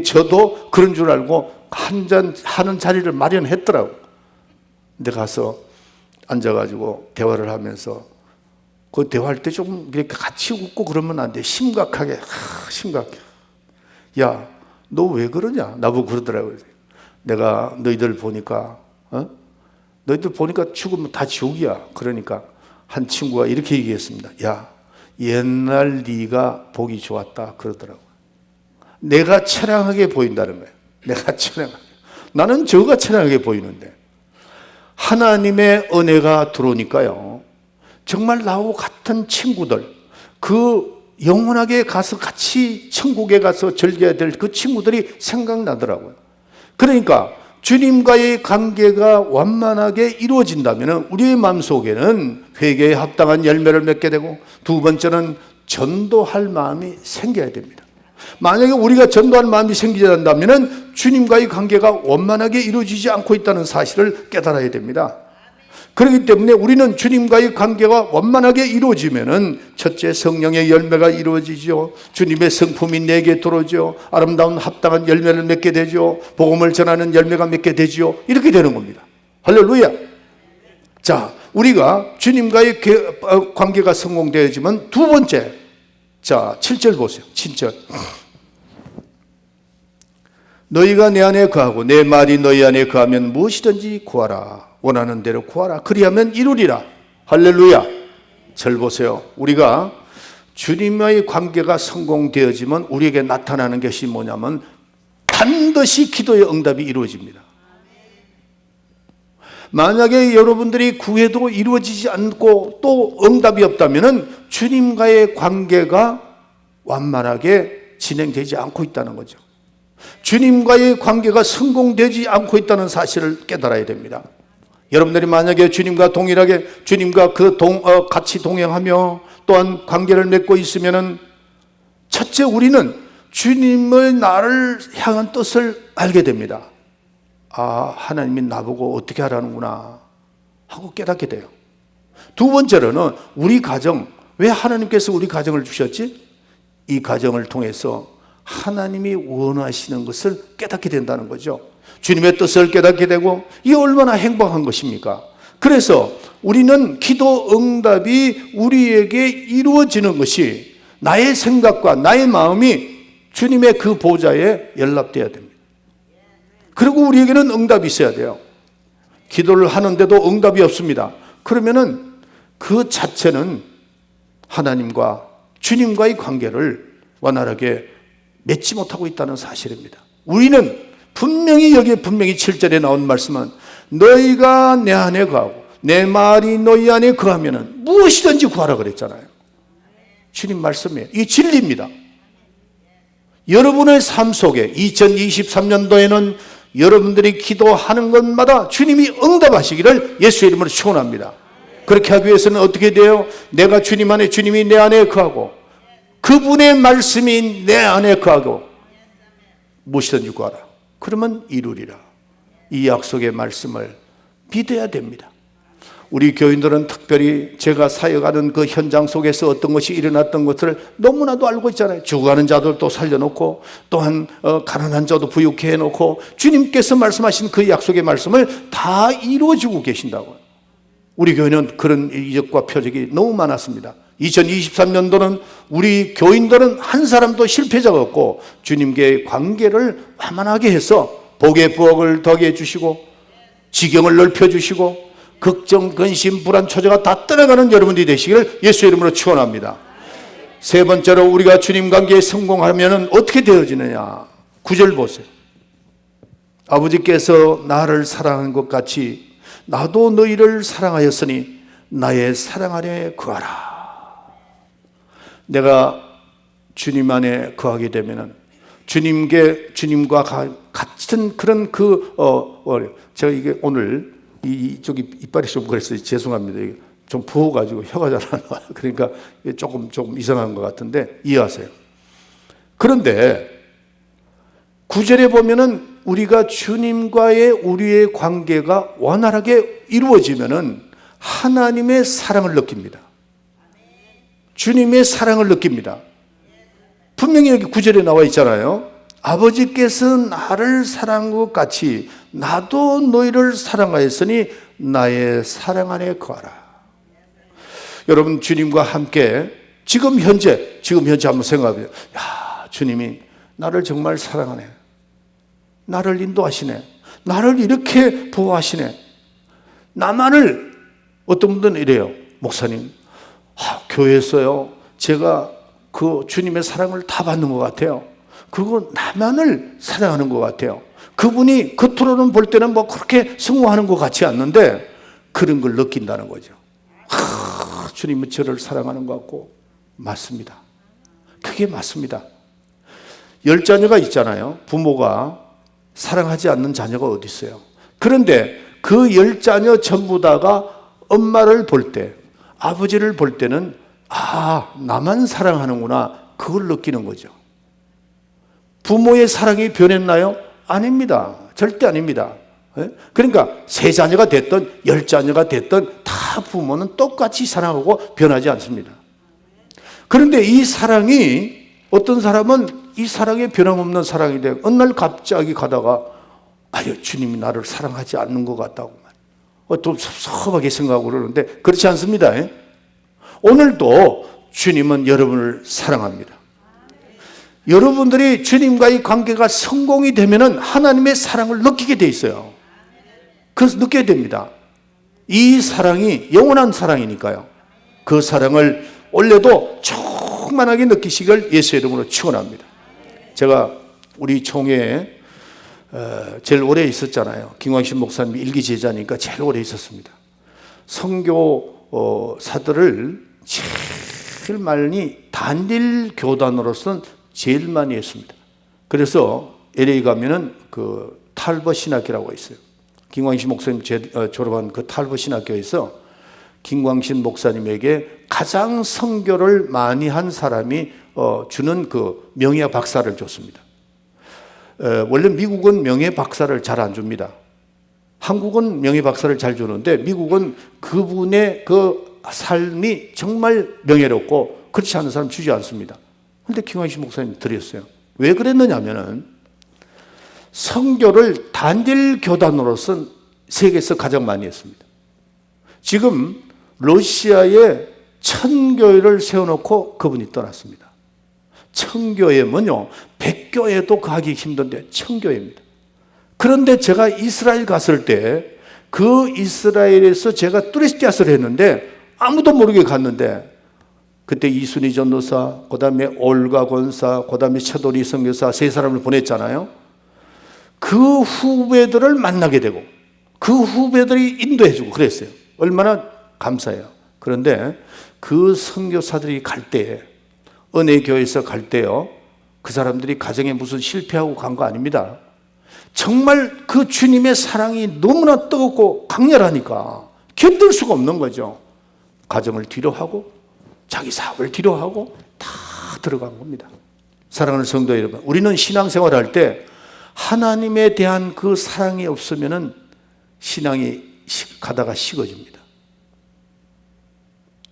저도 그런 줄 알고 한잔 하는 자리를 마련했더라고. 근데 가서 앉아가지고 대화를 하면서 그 대화할 때 좀 이렇게 같이 웃고 그러면 안 돼. 심각하게, 심각해. 야, 너 왜 그러냐? 나보고 그러더라고요. 내가 너희들 보니까, 너희들 보니까 죽으면 다 지옥이야. 그러니까 한 친구가 이렇게 얘기했습니다. 야, 옛날 네가 보기 좋았다 그러더라고요. 내가 처량하게 보인다는 거예요. 내가 처량하게. 나는 저가 처량하게 보이는데 하나님의 은혜가 들어오니까요, 정말 나하고 같은 친구들, 그 영원하게 가서 같이 천국에 가서 즐겨야 될 그 친구들이 생각나더라고요. 그러니까 주님과의 관계가 완만하게 이루어진다면 우리의 마음속에는 회개에 합당한 열매를 맺게 되고, 두 번째는 전도할 마음이 생겨야 됩니다. 만약에 우리가 전도할 마음이 생기지 않는다면 주님과의 관계가 원만하게 이루어지지 않고 있다는 사실을 깨달아야 됩니다. 그렇기 때문에 우리는 주님과의 관계가 원만하게 이루어지면은 첫째, 성령의 열매가 이루어지죠. 주님의 성품이 내게 들어오죠. 아름다운 합당한 열매를 맺게 되죠. 복음을 전하는 열매가 맺게 되죠. 이렇게 되는 겁니다. 할렐루야. 자, 우리가 주님과의 관계가 성공되어지면 두 번째, 자, 7절 보세요. 7절. 너희가 내 안에 거하고 내 말이 너희 안에 거하면 무엇이든지 구하라. 원하는 대로 구하라. 그리하면 이루리라. 할렐루야. 절 보세요. 우리가 주님과의 관계가 성공되어지면 우리에게 나타나는 것이 뭐냐면 반드시 기도의 응답이 이루어집니다. 만약에 여러분들이 구해도 이루어지지 않고 또 응답이 없다면 주님과의 관계가 완만하게 진행되지 않고 있다는 거죠. 주님과의 관계가 성공되지 않고 있다는 사실을 깨달아야 됩니다. 여러분들이 만약에 주님과 동일하게 주님과 같이 동행하며 또한 관계를 맺고 있으면은 첫째 우리는 주님의 나를 향한 뜻을 알게 됩니다. 아, 하나님이 나보고 어떻게 하라는구나 하고 깨닫게 돼요. 두 번째로는 우리 가정, 왜 하나님께서 우리 가정을 주셨지? 이 가정을 통해서 하나님이 원하시는 것을 깨닫게 된다는 거죠. 주님의 뜻을 깨닫게 되고, 이게 얼마나 행복한 것입니까? 그래서 우리는 기도 응답이 우리에게 이루어지는 것이 나의 생각과 나의 마음이 주님의 그 보좌에 연락돼야 됩니다. 그리고 우리에게는 응답이 있어야 돼요. 기도를 하는데도 응답이 없습니다. 그러면은 그 자체는 하나님과 주님과의 관계를 원활하게 맺지 못하고 있다는 사실입니다. 우리는 분명히 여기에 분명히 7절에 나온 말씀은 너희가 내 안에 거하고 내 말이 너희 안에 거하면은 무엇이든지 구하라 그랬잖아요. 주님 말씀이에요. 이 진리입니다. 여러분의 삶 속에 2023년도에는 여러분들이 기도하는 것마다 주님이 응답하시기를 예수의 이름으로 축원합니다. 그렇게 하기 위해서는 어떻게 돼요? 내가 주님 안에, 주님이 내 안에 거하고 그분의 말씀이 내 안에 거하고 무엇이든지 구하라. 그러면 이루리라. 이 약속의 말씀을 믿어야 됩니다. 우리 교인들은 특별히 제가 사역하는 그 현장 속에서 어떤 것이 일어났던 것을 너무나도 알고 있잖아요. 죽어가는 자들도 살려놓고 또한 가난한 자도 부유케 해놓고 주님께서 말씀하신 그 약속의 말씀을 다 이루어주고 계신다고요. 우리 교회는 그런 이적과 표적이 너무 많았습니다. 2023년도는 우리 교인들은 한 사람도 실패자가 없고 주님과의 관계를 완만하게 해서 복의 부엌을 더하게 해주시고 지경을 넓혀주시고 걱정, 근심, 불안, 초조가 다 떠나가는 여러분들이 되시기를 예수의 이름으로 축원합니다. 세 번째로 우리가 주님 관계에 성공하면 어떻게 되어지느냐. 9절 보세요. 아버지께서 나를 사랑한 것 같이 나도 너희를 사랑하였으니 나의 사랑 안에 거하라. 내가 주님 안에 거하게 되면은 주님과 같은 그런 제가 이게 오늘 이쪽이 이빨이 좀 그랬어요. 죄송합니다. 좀 부어가지고 혀가 잘 안 나와요. 그러니까 조금 이상한 것 같은데 이해하세요. 그런데 9절에 보면은 우리가 주님과의 우리의 관계가 원활하게 이루어지면은 하나님의 사랑을 느낍니다. 주님의 사랑을 느낍니다. 분명히 여기 9절에 나와 있잖아요. 아버지께서 나를 사랑한 것 같이 나도 너희를 사랑하였으니 나의 사랑 안에 거하라. 여러분 주님과 함께 지금 현재 한번 생각해보세요. 야, 주님이 나를 정말 사랑하네. 나를 인도하시네. 나를 이렇게 보호하시네. 나만을 어떤 분들은 이래요. 목사님, 교회에서요 제가 그 주님의 사랑을 다 받는 것 같아요. 그리고 나만을 사랑하는 것 같아요. 그분이 겉으로는 볼 때는 뭐 그렇게 성공하는 것 같지 않는데 그런 걸 느낀다는 거죠. 주님은 저를 사랑하는 것 같고. 맞습니다. 그게 맞습니다. 10자녀가 있잖아요. 부모가 사랑하지 않는 자녀가 어디 있어요. 그런데 그 10자녀 전부 다가 엄마를 볼 때, 아버지를 볼 때는 나만 사랑하는구나, 그걸 느끼는 거죠. 부모의 사랑이 변했나요? 아닙니다. 절대 아닙니다. 그러니까 3자녀가 됐든 10자녀가 됐든 다 부모는 똑같이 사랑하고 변하지 않습니다. 그런데 이 사랑이 어떤 사람은 이 사랑이 변함없는 사랑이 되고 어느 날 갑자기 가다가 주님이 나를 사랑하지 않는 것 같다고 또 섭섭하게 생각하고 그러는데 그렇지 않습니다. 오늘도 주님은 여러분을 사랑합니다. 여러분들이 주님과의 관계가 성공이 되면은 하나님의 사랑을 느끼게 돼 있어요. 그래서 느껴야 됩니다. 이 사랑이 영원한 사랑이니까요. 그 사랑을 원래도 충만하게 느끼시길 예수의 이름으로 축원합니다. 제가 우리 총회에 제일 오래 있었잖아요. 김광신 목사님이 일기 제자니까 제일 오래 있었습니다. 선교사들을 제일 많이 단일 교단으로서는 제일 많이 했습니다. 그래서 LA 가면은 그 탈버 신학교라고 있어요. 김광신 목사님 졸업한 그 탈북 신학교에서 김광신 목사님에게 가장 선교를 많이 한 사람이 주는 그 명예 박사를 줬습니다. 원래 미국은 명예 박사를 잘 안 줍니다. 한국은 명예 박사를 잘 주는데 미국은 그분의 그 삶이 정말 명예롭고 그렇지 않은 사람 주지 않습니다. 그런데 김광신 목사님 드렸어요. 왜 그랬느냐면은 선교를 단일 교단으로서 세계에서 가장 많이 했습니다. 지금 러시아에 1000교회를 세워놓고 그분이 떠났습니다. 1000교회면요 100교회도 가기 힘든데 1000교회입니다. 그런데 제가 이스라엘 갔을 때 그 이스라엘에서 제가 뚜레스티아스를 했는데 아무도 모르게 갔는데 그때 이순희 전도사, 그 다음에 올가 권사, 그 다음에 차도리 선교사 세 사람을 보냈잖아요. 그 후배들을 만나게 되고 그 후배들이 인도해주고 그랬어요. 얼마나 감사해요. 그런데 그 선교사들이 갈 때에 은혜교회에서 갈 때요 그 사람들이 가정에 무슨 실패하고 간 거 아닙니다. 정말 그 주님의 사랑이 너무나 뜨겁고 강렬하니까 견딜 수가 없는 거죠. 가정을 뒤로하고 자기 사업을 뒤로하고 다 들어간 겁니다. 사랑하는 성도 여러분, 우리는 신앙생활 할 때 하나님에 대한 그 사랑이 없으면 신앙이 가다가 식어집니다.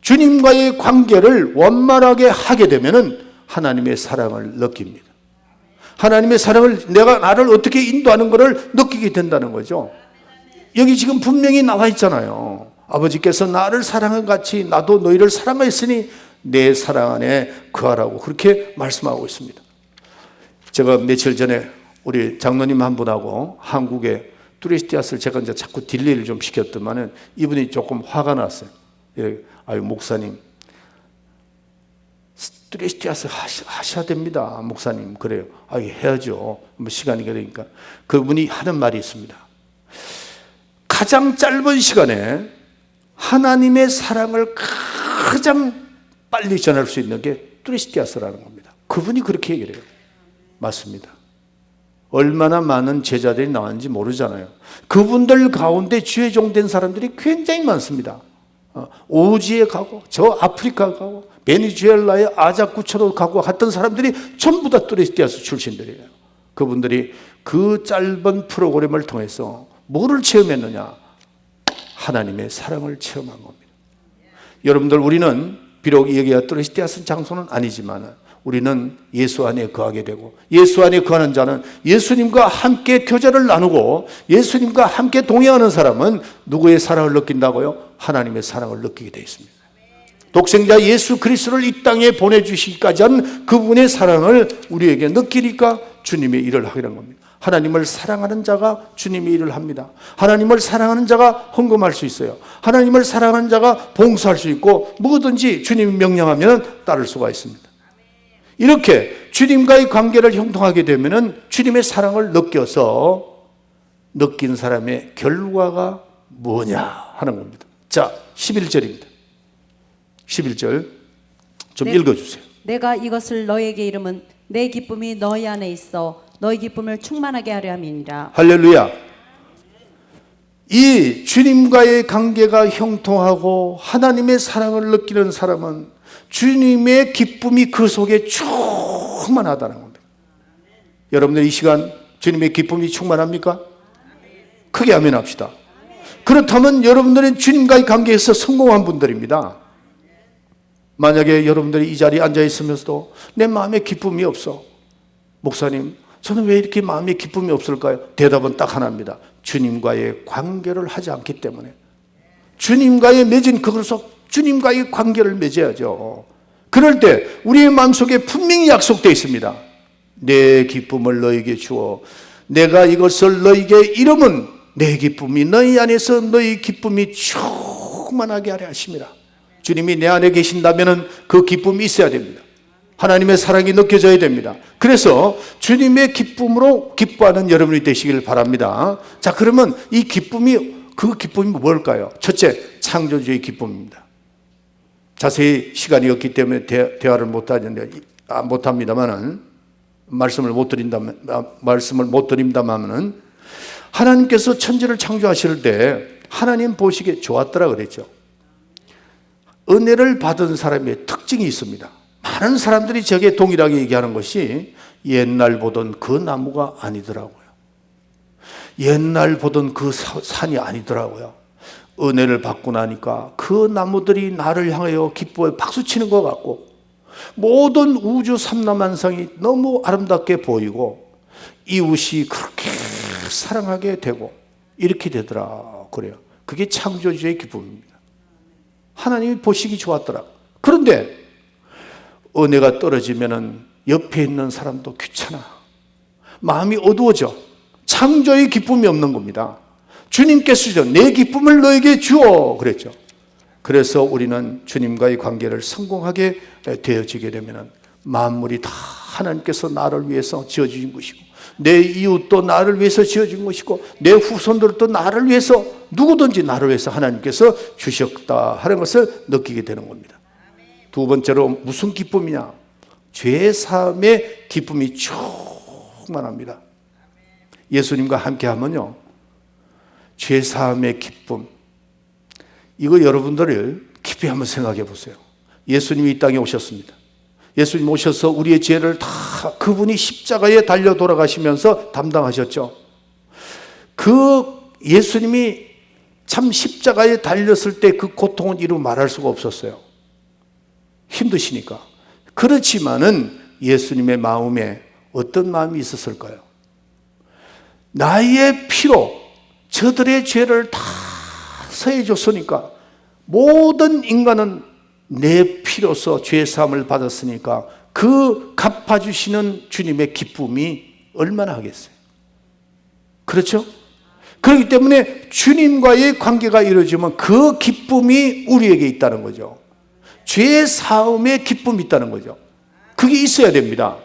주님과의 관계를 원만하게 하게 되면 하나님의 사랑을 느낍니다. 하나님의 사랑을 내가 나를 어떻게 인도하는 것을 느끼게 된다는 거죠. 여기 지금 분명히 나와 있잖아요. 아버지께서 나를 사랑한 같이 나도 너희를 사랑하였으니 내 사랑 안에 거하라고 그렇게 말씀하고 있습니다. 제가 며칠 전에 우리 장로님 한 분하고 한국에 뚜레스티아스를 제가 이제 자꾸 딜레이를 좀 시켰더만은 이분이 조금 화가 났어요. 아유 목사님 뚜레스티아스 하셔야 됩니다. 목사님 그래요. 해야죠. 뭐 시간이 그러니까 그분이 하는 말이 있습니다. 가장 짧은 시간에 하나님의 사랑을 가장 빨리 전할 수 있는 게 뚜레스티아스라는 겁니다. 그분이 그렇게 얘기를 해요. 맞습니다. 얼마나 많은 제자들이 나왔는지 모르잖아요. 그분들 가운데 주의 종된 사람들이 굉장히 많습니다. 오지에 가고 저 아프리카 가고 베네수엘라의 아자쿠처로 가고 갔던 사람들이 전부 다 뚜레스티아스 출신들이에요. 그분들이 그 짧은 프로그램을 통해서 뭐를 체험했느냐? 하나님의 사랑을 체험한 겁니다. 여러분들 우리는 비록 여기가 뚜레스티아스 장소는 아니지만 우리는 예수 안에 거하게 되고 예수 안에 거하는 자는 예수님과 함께 교제를 나누고 예수님과 함께 동행하는 사람은 누구의 사랑을 느낀다고요? 하나님의 사랑을 느끼게 되어 있습니다. 독생자 예수 그리스도를 이 땅에 보내주시기까지 한 그분의 사랑을 우리에게 느끼니까 주님의 일을 하게 된 겁니다. 하나님을 사랑하는 자가 주님의 일을 합니다. 하나님을 사랑하는 자가 헌금할 수 있어요. 하나님을 사랑하는 자가 봉사할 수 있고 뭐든지 주님이 명령하면 따를 수가 있습니다. 이렇게 주님과의 관계를 형통하게 되면 주님의 사랑을 느껴서 느낀 사람의 결과가 뭐냐 하는 겁니다. 자, 11절입니다. 11절 좀 읽어주세요. 내가 이것을 너에게 이름은 내 기쁨이 너희 안에 있어 너희 기쁨을 충만하게 하려 함이니라. 할렐루야. 이 주님과의 관계가 형통하고 하나님의 사랑을 느끼는 사람은 주님의 기쁨이 그 속에 충만하다는 겁니다. 여러분들 이 시간 주님의 기쁨이 충만합니까? 크게 아멘 합시다. 그렇다면 여러분들은 주님과의 관계에서 성공한 분들입니다. 만약에 여러분들이 이 자리에 앉아 있으면서도 내 마음에 기쁨이 없어. 목사님, 저는 왜 이렇게 마음에 기쁨이 없을까요? 대답은 딱 하나입니다. 주님과의 관계를 하지 않기 때문에. 주님과의 맺은 그것으로 주님과의 관계를 맺어야죠. 그럴 때 우리의 마음속에 분명히 약속되어 있습니다. 내 기쁨을 너에게 주어 내가 이것을 너에게 이름은 내 기쁨이 너희 안에서 너희 기쁨이 충만하게 하려 하심이라. 주님이 내 안에 계신다면 그 기쁨이 있어야 됩니다. 하나님의 사랑이 느껴져야 됩니다. 그래서 주님의 기쁨으로 기뻐하는 여러분이 되시길 바랍니다. 자, 그러면 이 기쁨이 그 기쁨이 뭘까요? 첫째, 창조주의 기쁨입니다. 자세히 시간이 없기 때문에 대화를 못합니다만은 말씀을 못 드린다면은 하나님께서 천지를 창조하실 때 하나님 보시기에 좋았더라 그랬죠. 은혜를 받은 사람의 특징이 있습니다. 많은 사람들이 저게 동일하게 얘기하는 것이 옛날 보던 그 나무가 아니더라고요. 옛날 보던 그 산이 아니더라고요. 은혜를 받고 나니까 그 나무들이 나를 향하여 기뻐해 박수치는 것 같고, 모든 우주 삼라만상이 너무 아름답게 보이고 이웃이 그렇게 사랑하게 되고 이렇게 되더라 그래요. 그게 창조주의 기쁨입니다. 하나님이 보시기 좋았더라. 그런데 은혜가 떨어지면은 옆에 있는 사람도 귀찮아, 마음이 어두워져. 창조의 기쁨이 없는 겁니다. 주님께서죠, 내 기쁨을 너에게 주어 그랬죠. 그래서 우리는 주님과의 관계를 성공하게 되어지게 되면은 만물이 다 하나님께서 나를 위해서 지어주신 것이고, 내 이웃도 나를 위해서 지어준 것이고, 내 후손들도 나를 위해서, 누구든지 나를 위해서 하나님께서 주셨다 하는 것을 느끼게 되는 겁니다. 두 번째로 무슨 기쁨이냐? 죄 사함의 기쁨이 충만합니다. 예수님과 함께 하면요, 죄 사함의 기쁨, 이거 여러분들을 깊이 한번 생각해 보세요. 예수님이 이 땅에 오셨습니다. 예수님 오셔서 우리의 죄를 다 그분이 십자가에 달려 돌아가시면서 담당하셨죠. 그 예수님이 참 십자가에 달렸을 때 그 고통은 이루 말할 수가 없었어요. 힘드시니까. 그렇지만은 예수님의 마음에 어떤 마음이 있었을까요? 나의 피로 저들의 죄를 다 사해 줬으니까, 모든 인간은 내 피로서 죄 사함을 받았으니까 그 갚아주시는 주님의 기쁨이 얼마나 하겠어요? 그렇죠? 그렇기 때문에 주님과의 관계가 이루어지면 그 기쁨이 우리에게 있다는 거죠. 죄 사함의 기쁨이 있다는 거죠. 그게 있어야 됩니다.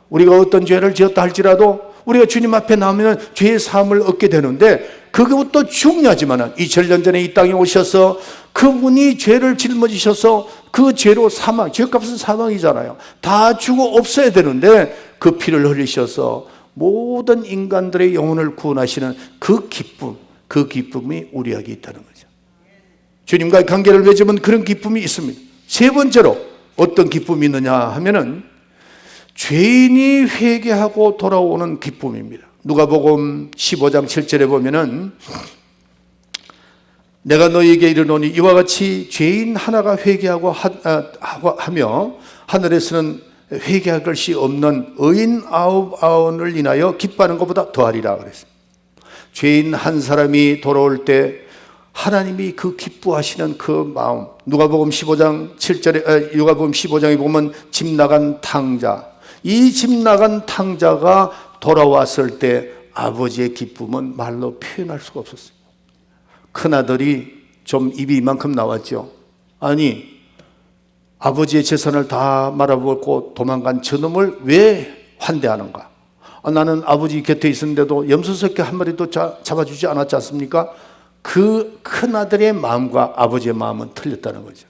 우리가 어떤 죄를 지었다 할지라도 우리가 주님 앞에 나오면 죄의 사함을 얻게 되는데, 그것도 중요하지만 2000년 전에 이 땅에 오셔서 그분이 죄를 짊어지셔서 그 죄로 사망, 죄값은 사망이잖아요. 다 죽어 없어야 되는데 그 피를 흘리셔서 모든 인간들의 영혼을 구원하시는 그 기쁨, 그 기쁨이 우리에게 있다는 거죠. 주님과의 관계를 맺으면 그런 기쁨이 있습니다. 세 번째로 어떤 기쁨이 있느냐 하면은 죄인이 회개하고 돌아오는 기쁨입니다. 누가복음 15장 7절에 보면은 내가 너희에게 이르노니 이와 같이 죄인 하나가 회개하고 하며 하늘에서는 회개할 것이 없는 의인 99을 인하여 기뻐하는 것보다 더하리라 그랬어요. 죄인 한 사람이 돌아올 때 하나님이 그 기뻐하시는 그 마음, 누가복음 15장 7절에 누가복음 15장에 보면 집 나간 탕자, 이 집 나간 탕자가 돌아왔을 때 아버지의 기쁨은 말로 표현할 수가 없었어요. 큰아들이 좀 입이 이만큼 나왔죠. 아니, 아버지의 재산을 다 말아먹고 도망간 저놈을 왜 환대하는가? 나는 아버지 곁에 있었는데도 염소새끼 한 마리도 잡아주지 않았지 않습니까? 그 큰아들의 마음과 아버지의 마음은 틀렸다는 거죠.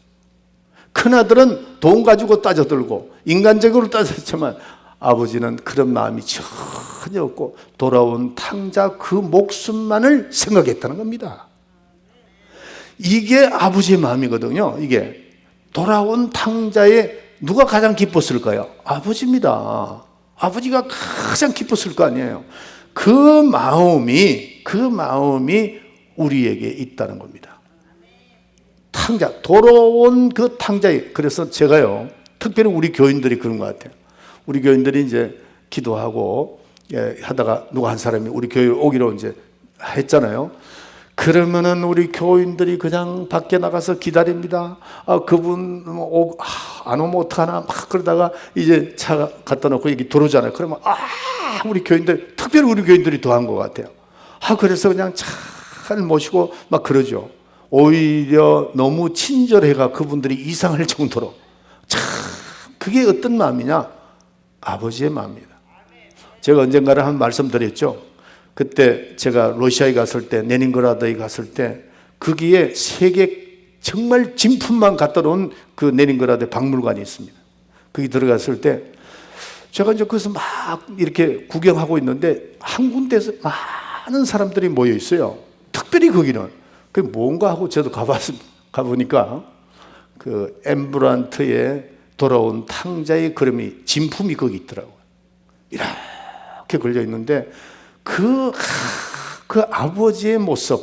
큰아들은 돈 가지고 따져들고 인간적으로 따졌지만 아버지는 그런 마음이 전혀 없고 돌아온 탕자 그 목숨만을 생각했다는 겁니다. 이게 아버지의 마음이거든요. 이게 돌아온 탕자의 누가 가장 기뻤을까요? 아버지입니다. 아버지가 가장 기뻤을 거 아니에요. 그 마음이 우리에게 있다는 겁니다. 탕자, 돌아온 그 탕자에, 그래서 제가요, 특별히 우리 교인들이 그런 것 같아요. 우리 교인들이 이제 기도하고 하다가 누가 한 사람이 우리 교회 오기로 이제 했잖아요. 그러면은 우리 교인들이 그냥 밖에 나가서 기다립니다. 그분 안 오면 어떡하나 막 그러다가 이제 차 갖다 놓고 여기 들어오잖아요. 그러면 우리 교인들, 특별히 우리 교인들이 더 한 것 같아요. 그래서 그냥 잘 모시고 막 그러죠. 오히려 너무 친절해가 그분들이 이상할 정도로. 참 그게 어떤 마음이냐? 아버지의 마음입니다. 제가 언젠가를 한 말씀 드렸죠. 그때 제가 러시아에 갔을 때, 레닌그라드에 갔을 때 거기에 세계 정말 진품만 갖다 놓은 그 레닌그라드 박물관이 있습니다. 거기 들어갔을 때 제가 이제 거기서 막 이렇게 구경하고 있는데 한 군데에서 많은 사람들이 모여 있어요. 특별히 거기는 그게 뭔가 하고 저도 가보니까 그 엠브란트의 돌아온 탕자의 그림이 진품이 거기 있더라고요. 이렇게 걸려 있는데 그 아버지의 모습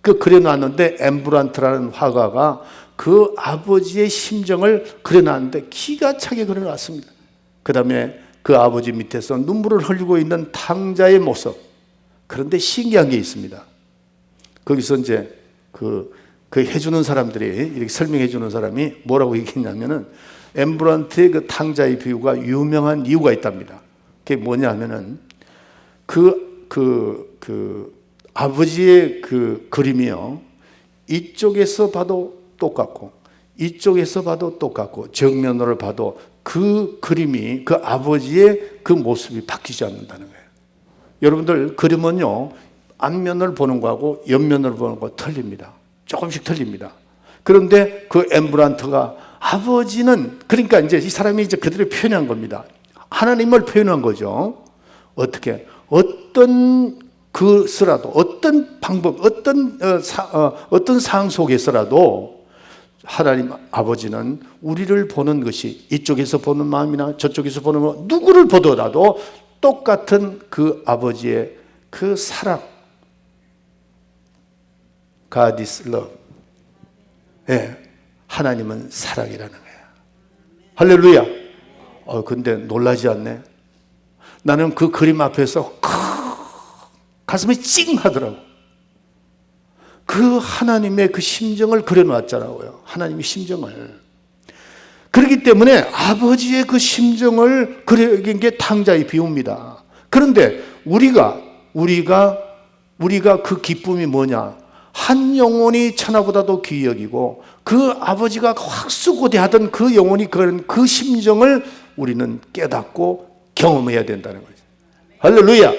그 그려놨는데 엠브란트라는 화가가 그 아버지의 심정을 그려놨는데 기가 차게 그려놨습니다. 그 다음에 그 아버지 밑에서 눈물을 흘리고 있는 탕자의 모습. 그런데 신기한 게 있습니다. 거기서 이제 그 해주는 사람들이 이렇게 설명해 주는 사람이 뭐라고 얘기했냐면은 엠브란트의 그 탕자의 비유가 유명한 이유가 있답니다. 그게 뭐냐면은 아버지의 그 그림이요. 이쪽에서 봐도 똑같고 이쪽에서 봐도 똑같고 정면으로 봐도 그 그림이 그 아버지의 그 모습이 바뀌지 않는다는 거예요. 여러분들 그림은요. 앞면을 보는 거하고 옆면을 보는 거 틀립니다. 조금씩 틀립니다. 그런데 그 엠브란트가 아버지는 그러니까 이제 이 사람이 이제 그들을 표현한 겁니다. 하나님을 표현한 거죠. 어떻게 어떤 그서라도 어떤 방법 어떤 상황 속에서라도 하나님 아버지는 우리를 보는 것이 이쪽에서 보는 마음이나 저쪽에서 보는 마음 누구를 보더라도 똑같은 그 아버지의 그 사랑 God is love. 예, 하나님은 사랑이라는 거예요. 할렐루야. 근데 놀라지 않네. 나는 그 그림 앞에서 가슴이 찡하더라고. 그 하나님의 그 심정을 그려놨잖아요. 하나님의 심정을. 그렇기 때문에 아버지의 그 심정을 그린 게 탕자의 비유입니다. 그런데 우리가 그 기쁨이 뭐냐? 한 영혼이 천하보다도 귀히 여기고 그 아버지가 확수고대하던 그 영혼이 그런 그 심정을 우리는 깨닫고 경험해야 된다는 거죠. 할렐루야.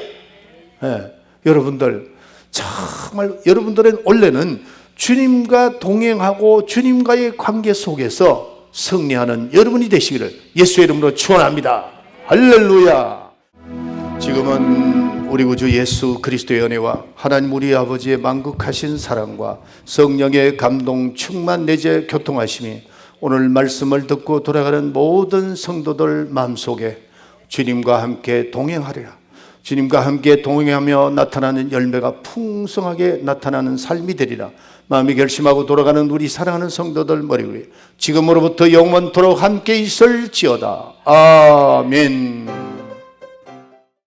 예, 여러분들 정말 여러분들은 원래는 주님과 동행하고 주님과의 관계 속에서 승리하는 여러분이 되시기를 예수의 이름으로 축원합니다. 할렐루야. 지금은 우리 구주 예수 그리스도의 은혜와 하나님 우리 아버지의 만극하신 사랑과 성령의 감동 충만 내재 교통하심이 오늘 말씀을 듣고 돌아가는 모든 성도들 마음속에 주님과 함께 동행하리라. 주님과 함께 동행하며 나타나는 열매가 풍성하게 나타나는 삶이 되리라. 마음이 결심하고 돌아가는 우리 사랑하는 성도들 머리 위에 지금으로부터 영원토록 함께 있을지어다. 아멘.